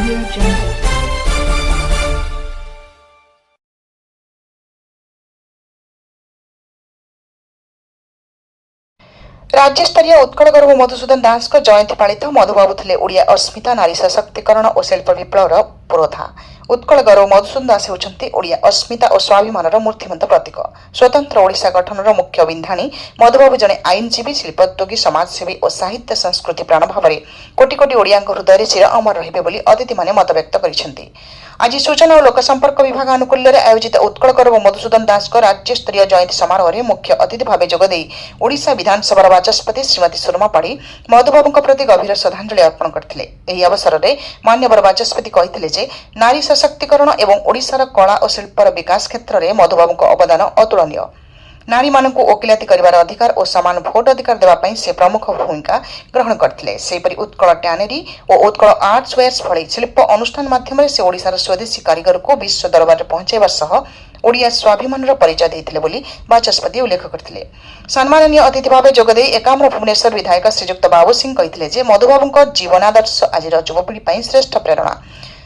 Audio Jungle. राज्यस्तरीय उत्कल गौरव मधुसूदन दास जयंती पालित मधुबाबू थे ओडिया अस्मिता नारी सशक्तिकरण और शिल्प विप्लवर पुरोधा। उत्कल गौरव मधुसूदन दास होती ओडिया अस्मिता और स्वाभिमान मूर्तिमंत प्रतीक। स्वतंत्र ओडिशा गठन मुख्य बिंधाणी मधुबाबू जड़े आईनजीवी शिल्पोद्योगी समाजसेवी और साहित्य संस्कृति प्राण भाव में कोटी कोटी ओडिया हृदय चिर अमर रही अतिथि मैंने मत व्यक्त कर। आज सूचना और लोकसंपर्क विभाग आनुकूल्य आयोजित उत्कल गौरव मधुसूदन दास राज्यस्तरीय जयंती समारोह में मुख्य अतिथि भाव जोगदे ओडिशा विधानसभा बाचस्पति श्रीमती सुरमा पाढ़ी मधुबाबू प्रति गभीर श्रद्धांजलि अर्पण करते। यह अवसर में मान्यवर बाचस्पति कहते नारी सशक्तिकरण एवं ओडिशार कला और शिल्पर विकास क्षेत्र में मधुबाबू अवदान अतुलनीय। नारी मानक ओकिलाती कर अधिकार और सामान भोट अधिकार देवाई से प्रमुख भूमिका ग्रहण करते। सेपरी उत्कल टैनेरी और उत्कल आर्ट्स वेयर्स भली शिल्प अनुष्ठान माध्यम से ओडिशार स्वदेशी कारीगर को विश्व दरबार में पहुंचाइबा सह ओडिया स्वाभिमान परिचय देते बोली बाचस्पति उल्लेख करते। सम्माननीय अतिथि भाव जोगदे एकाम्र भुवनेश्वर विधायक श्रीजुक्त बाबू सिंह कहते मधुबाबू जीवनादर्श आज युवपीढ़ी श्रेष्ठ प्रेरणा।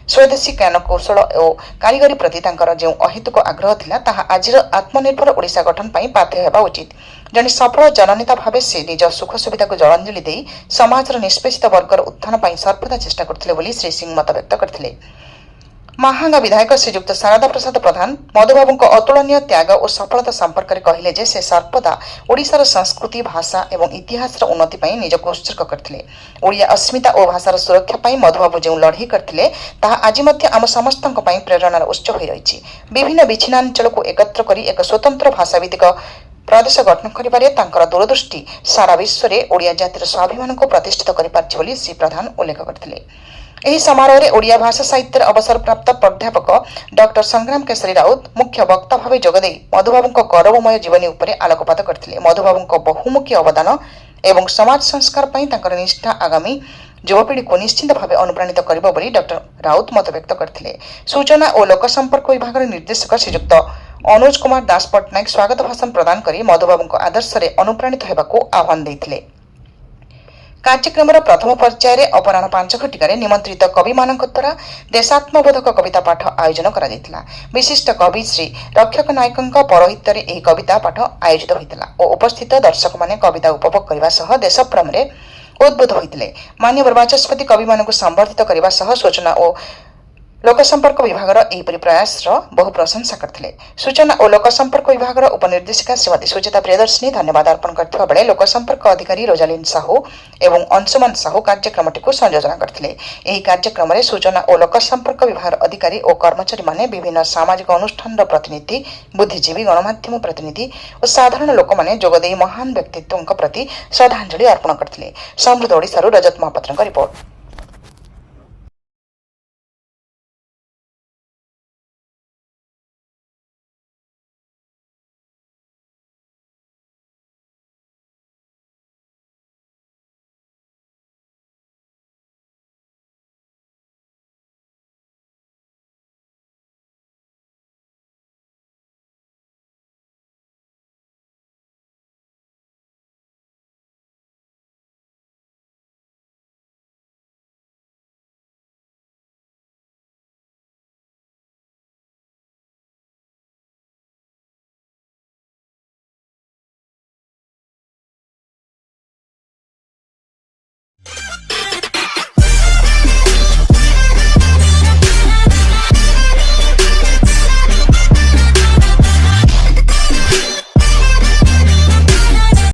स्वदेशी ज्ञान कौशल और कारीगरी प्रति जो अहेतुक आग्रह थिला ताहा आज आत्मनिर्भर ओडिशा गठन पाई बाध्य हेबा उचित। जने सफल जननेता भावे से निज सुख सुविधा को जलांजलि देई समाजर निष्पेषित वर्गर उत्थान पाई सर्वदा चेष्टा करथिले बोली श्री सिंह मत व्यक्त करथिले। महांगा विधायक श्रीजुक्त शारदा प्रसाद प्रधान मधुबाबू अतुलनीय त्याग और सफलता संपर्क में कहले जे से सर्वदा ओडिशार संस्कृति भाषा एवं इतिहास उन्नति पर निजक उत्सर्ग करते। ओडिया अस्मिता और भाषार सुरक्षा पर मधुबाबू जो लड़ाई करते ताहा आज आम समस्त प्रेरणार उत्स हो रही। विभिन्न विच्छिन्नांचल को एकत्र कर एक स्वतंत्र भाषाभित्तिक प्रदेश गठन कर दूरदृष्टि सारा विश्व में ओडिया जातिर स्वाभिमान को प्रतिष्ठित कर श्री प्रधान उल्लेख करते। ଏହି ସମାରୋହରେ ଓଡ଼ିଆ ଭାଷା ସାହିତ୍ୟର ଅବସରପ୍ରାପ୍ତ ପ୍ରାଧ୍ୟାପକ ଡକ୍ଟର ସଂଗ୍ରାମ କେଶରୀ ରାଉତ ମୁଖ୍ୟ ବକ୍ତା ଭାବେ ଯୋଗଦେଇ ମଧୁବାବୁଙ୍କ ଗୌରବମୟ ଜୀବନୀ ଉପରେ ଆଲୋକପାତ କରିଥିଲେ। ମଧୁବାବୁଙ୍କ ବହୁମୁଖୀ ଅବଦାନ ଏବଂ ସମାଜ ସଂସ୍କାର ପାଇଁ ତାଙ୍କର ନିଷ୍ଠା ଆଗାମୀ ଯୁବପିଢ଼ିକୁ ନିଶ୍ଚିତ ଭାବେ ଅନୁପ୍ରାଣିତ କରିବ ବୋଲି ଡକ୍ଟର ରାଉତ ମତ ବ୍ୟକ୍ତ କରିଥିଲେ। ସୂଚନା ଓ ଲୋକସମ୍ପର୍କ ବିଭାଗର ନିର୍ଦ୍ଦେଶକ ଶ୍ରୀଯୁକ୍ତ ଅନୁଜ କୁମାର ଦାସ ପଟ୍ଟନାୟକ ସ୍ୱାଗତ ଭାଷଣ ପ୍ରଦାନ କରି ମଧୁବାବୁଙ୍କ ଆଦର୍ଶରେ ଅନୁପ୍ରାଣିତ ହେବାକୁ ଆହ୍ୱାନ ଦେଇଥିଲେ। कार्यक्रम प्रथम पर्यायर अपराह 5 घटिकार निमंत्रित कवि मान द्वारा देशात्मबोधक कविता पाठ आयोजन कर विशिष्ट कवि श्री रक्षक नायक पौरोहित्य यह कविता पाठ आयोजित होता और उपस्थित दर्शक माने कविता उपभोग करने देशप्रेम में उद्बुद्ध होते। मान्यवर बाचस्पति कवि मान संबर्धित करने सूचना और लोकसंपर्क विभाग एपरी प्रयास बहु प्रशंसा करते। सूचना और लोकसंपर्क विभाग उपनिर्देशिका श्रीमती सुचिता प्रियदर्शिनी धन्यवाद अर्पण करथिबा बेले लोकसंपर्क अधिकारी रोजालिन साहू एवं अंशुमान साहू कार्यक्रम को संयोजना करथिले। एही कार्यक्रम में सूचना और लोकसंपर्क विभाग अधिकारी और कर्मचारी माने विभिन्न सामाजिक अनुष्ठान प्रतिनिधि बुद्धिजीवी गणमाध्यम प्रतिनिधि और साधारण लोक माने जोगदेई महान व्यक्तित्व प्रति श्रद्धांजलि अर्पण करथिले। समृद्ध ओडिशारू रजत महापात्रଙ୍କ रिपोर्ट।